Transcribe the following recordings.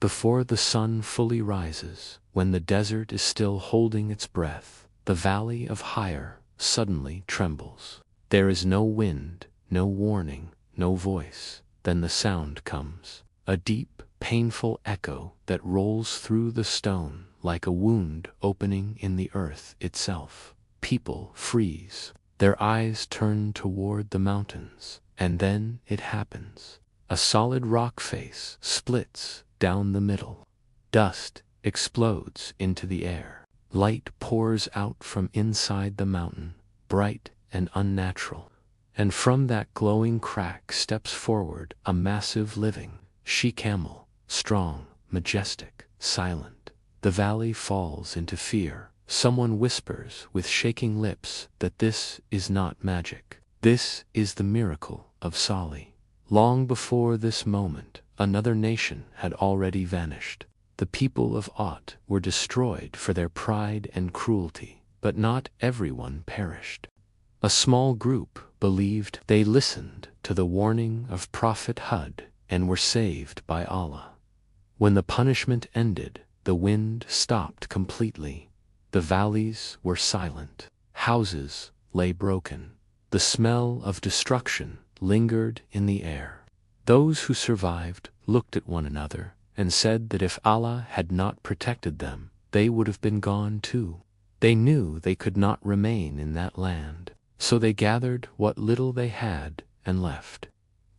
Before the sun fully rises, when the desert is still holding its breath, the valley of Hire suddenly trembles. There is no wind, no warning, no voice. Then the sound comes, a deep, painful echo that rolls through the stone like a wound opening in the earth itself. People freeze, their eyes turn toward the mountains, and then it happens. A solid rock face splits down the middle. Dust explodes into the air. Light pours out from inside the mountain, bright and unnatural. And from that glowing crack steps forward a massive living she-camel, strong, majestic, silent. The valley falls into fear. Someone whispers with shaking lips that this is not magic. This is the miracle of Salih. Long before this moment, another nation had already vanished. The people of Aad were destroyed for their pride and cruelty, but not everyone perished. A small group believed. They listened to the warning of Prophet Hud and were saved by Allah. When the punishment ended, the wind stopped completely. The valleys were silent. Houses lay broken. The smell of destruction lingered in the air. Those who survived looked at one another and said that if Allah had not protected them, they would have been gone too. They knew they could not remain in that land, so they gathered what little they had and left.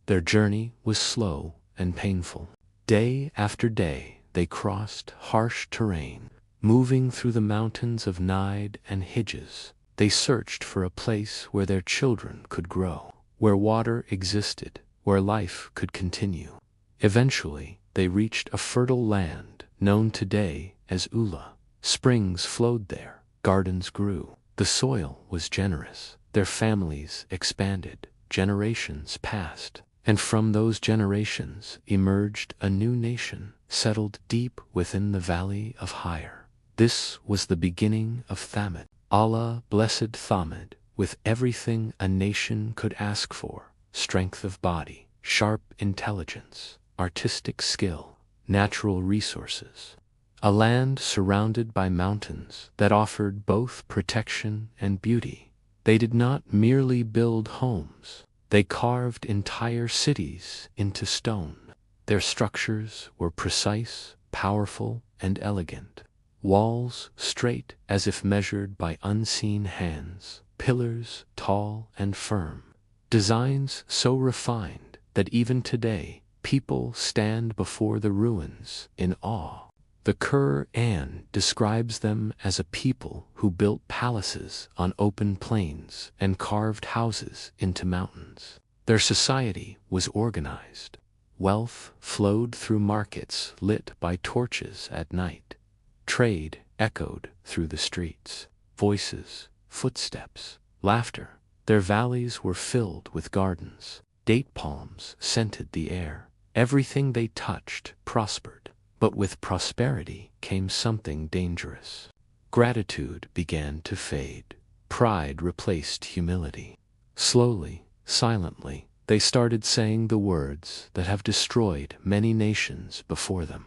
Their journey was slow and painful. Day after day they crossed harsh terrain, moving through the mountains of Najd and Hijaz. They searched for a place where their children could grow, where water existed, where life could continue. Eventually, they reached a fertile land known today as Ula. Springs flowed there, gardens grew. The soil was generous. Their families expanded. Generations passed, and from those generations emerged a new nation, settled deep within the valley of Hire. This was the beginning of Thamud. Allah blessed Thamud with everything a nation could ask for: strength of body, sharp intelligence, artistic skill, natural resources. A land surrounded by mountains that offered both protection and beauty. They did not merely build homes. They carved entire cities into stone. Their structures were precise, powerful, and elegant. Walls straight as if measured by unseen hands, pillars tall and firm. Designs so refined that even today people stand before the ruins in awe. The Qur'an describes them as a people who built palaces on open plains and carved houses into mountains. Their society was organized. Wealth flowed through markets lit by torches at night. Trade echoed through the streets. Voices, footsteps, laughter. Their valleys were filled with gardens. Date palms scented the air. Everything they touched prospered. But with prosperity came something dangerous. Gratitude began to fade. Pride replaced humility. Slowly, silently, they started saying the words that have destroyed many nations before them.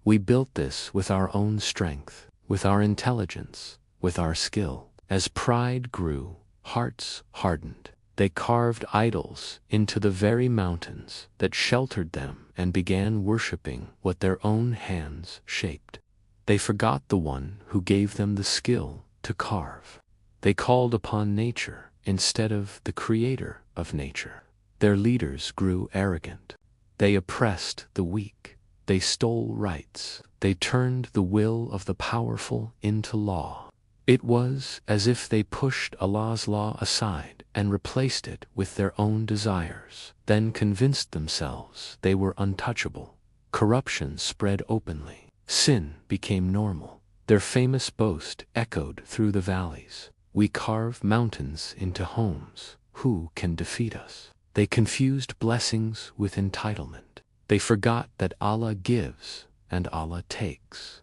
We built this with our own strength, with our intelligence, with our skill. As pride grew, hearts hardened. They carved idols into the very mountains that sheltered them and began worshipping what their own hands shaped. They forgot the one who gave them the skill to carve. They called upon nature instead of the creator of nature. Their leaders grew arrogant. They oppressed the weak. They stole rights. They turned the will of the powerful into law. It was as if they pushed Allah's law aside and replaced it with their own desires, then convinced themselves they were untouchable. Corruption spread openly. Sin became normal. Their famous boast echoed through the valleys. We carve mountains into homes. Who can defeat us? They confused blessings with entitlement. They forgot that Allah gives and Allah takes.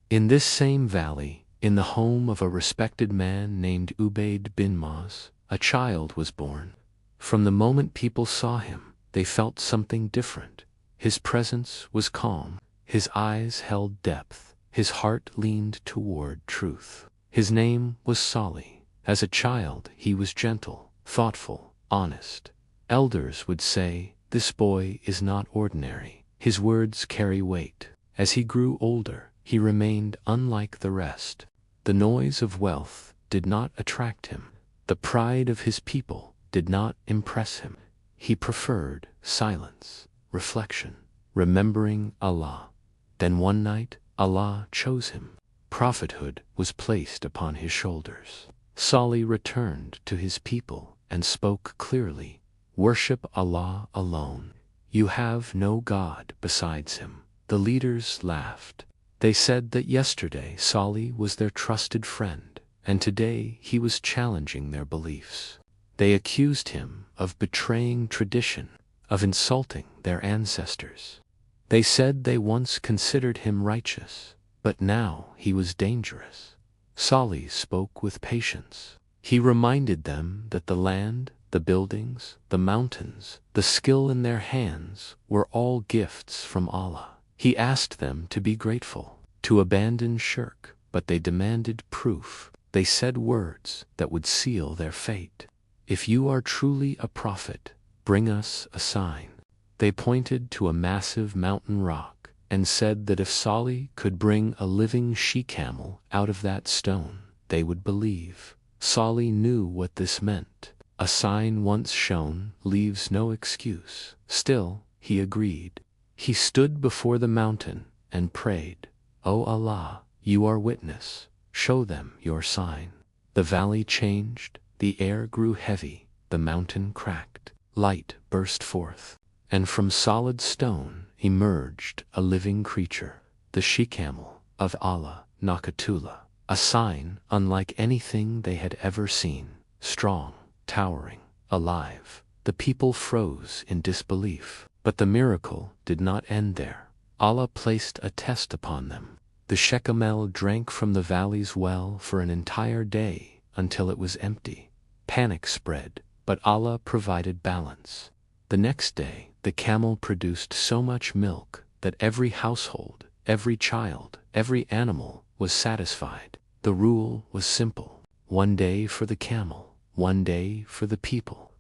In this same valley, in the home of a respected man named Ubayd bin Maz, a child was born. From the moment people saw him, they felt something different. His presence was calm. His eyes held depth, his heart leaned toward truth. His name was Salih. As a child, he was gentle, thoughtful, honest. Elders would say, "This boy is not ordinary." His words carry weight. As he grew older, he remained unlike the rest. The noise of wealth did not attract him. The pride of his people did not impress him. He preferred silence, reflection, remembering Allah. Then one night, Allah chose him. Prophethood was placed upon his shoulders. Salih returned to his people and spoke clearly, "Worship Allah alone. You have no God besides him." The leaders laughed. They said that yesterday Salih was their trusted friend, and today he was challenging their beliefs. They accused him of betraying tradition, of insulting their ancestors. They said they once considered him righteous, but now he was dangerous. Salih spoke with patience. He reminded them that the land, the buildings, the mountains, the skill in their hands were all gifts from Allah. He asked them to be grateful, to abandon shirk, but they demanded proof. They said words that would seal their fate. "If you are truly a prophet, bring us a sign." They pointed to a massive mountain rock and said that if Salih could bring a living she-camel out of that stone, they would believe. Salih knew what this meant. A sign once shown leaves no excuse. Still, he agreed. He stood before the mountain and prayed, "O Allah, you are witness. Show them your sign." The valley changed, the air grew heavy, the mountain cracked, light burst forth, and from solid stone emerged a living creature, the she-camel of Allah, Nakatullah, a sign unlike anything they had ever seen, strong, towering, alive. The people froze in disbelief. But the miracle did not end there. Allah placed a test upon them. The Camel drank from the valley's well for an entire day until it was empty. Panic spread, but Allah provided balance. The next day, the camel produced so much milk that every household, every child, every animal was satisfied. The rule was simple: one day for the camel, one day for the people.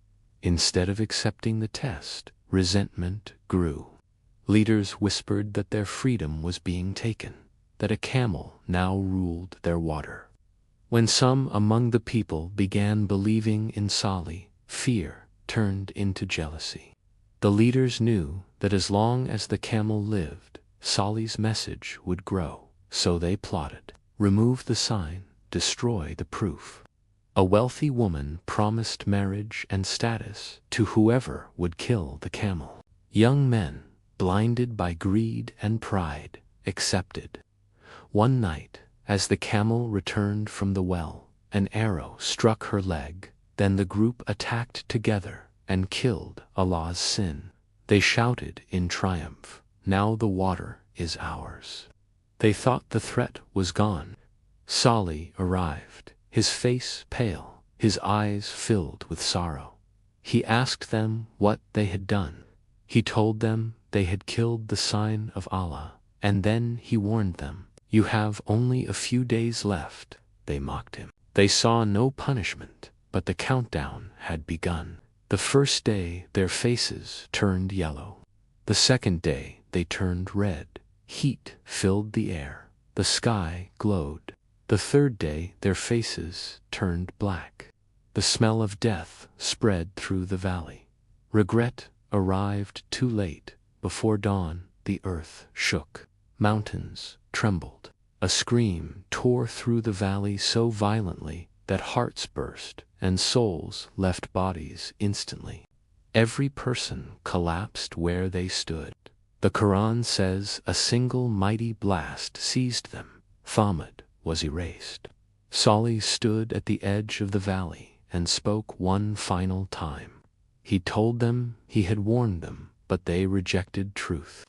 Instead of accepting the test, resentment grew. Leaders whispered that their freedom was being taken, that a camel now ruled their water. When some among the people began believing in Salih, fear turned into jealousy. The leaders knew that as long as the camel lived, Salih's message would grow. So they plotted. Remove the sign, destroy the proof. A wealthy woman promised marriage and status to whoever would kill the camel. Young men, blinded by greed and pride, accepted. One night, as the camel returned from the well, an arrow struck her leg. Then the group attacked together and killed Allah's sin. They shouted in triumph, "Now the water is ours." They thought the threat was gone. Salih arrived, his face pale, his eyes filled with sorrow. He asked them what they had done. He told them they had killed the sign of Allah, and then he warned them, "You have only a few days left." They mocked him. They saw no punishment, but the countdown had begun. The first day their faces turned yellow. The second day they turned red. Heat filled the air. The sky glowed. The third day their faces turned black. The smell of death spread through the valley. Regret arrived too late. Before dawn, the earth shook. Mountains trembled. A scream tore through the valley so violently that hearts burst and souls left bodies instantly. Every person collapsed where they stood. The Qur'an says a single mighty blast seized them. Thamud was erased. Salih stood at the edge of the valley and spoke one final time. He told them he had warned them, but they rejected truth.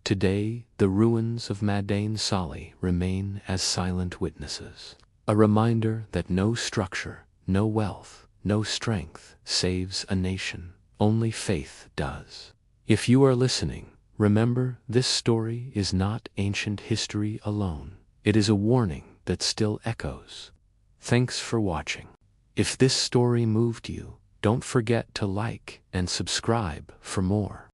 Today, the ruins of Madain Salih remain as silent witnesses, a reminder that no structure, no wealth, no strength saves a nation, only faith does. If you are listening, Remember, this story is not ancient history alone. It is a warning that still echoes. Thanks for watching. If this story moved you, don't forget to like and subscribe for more.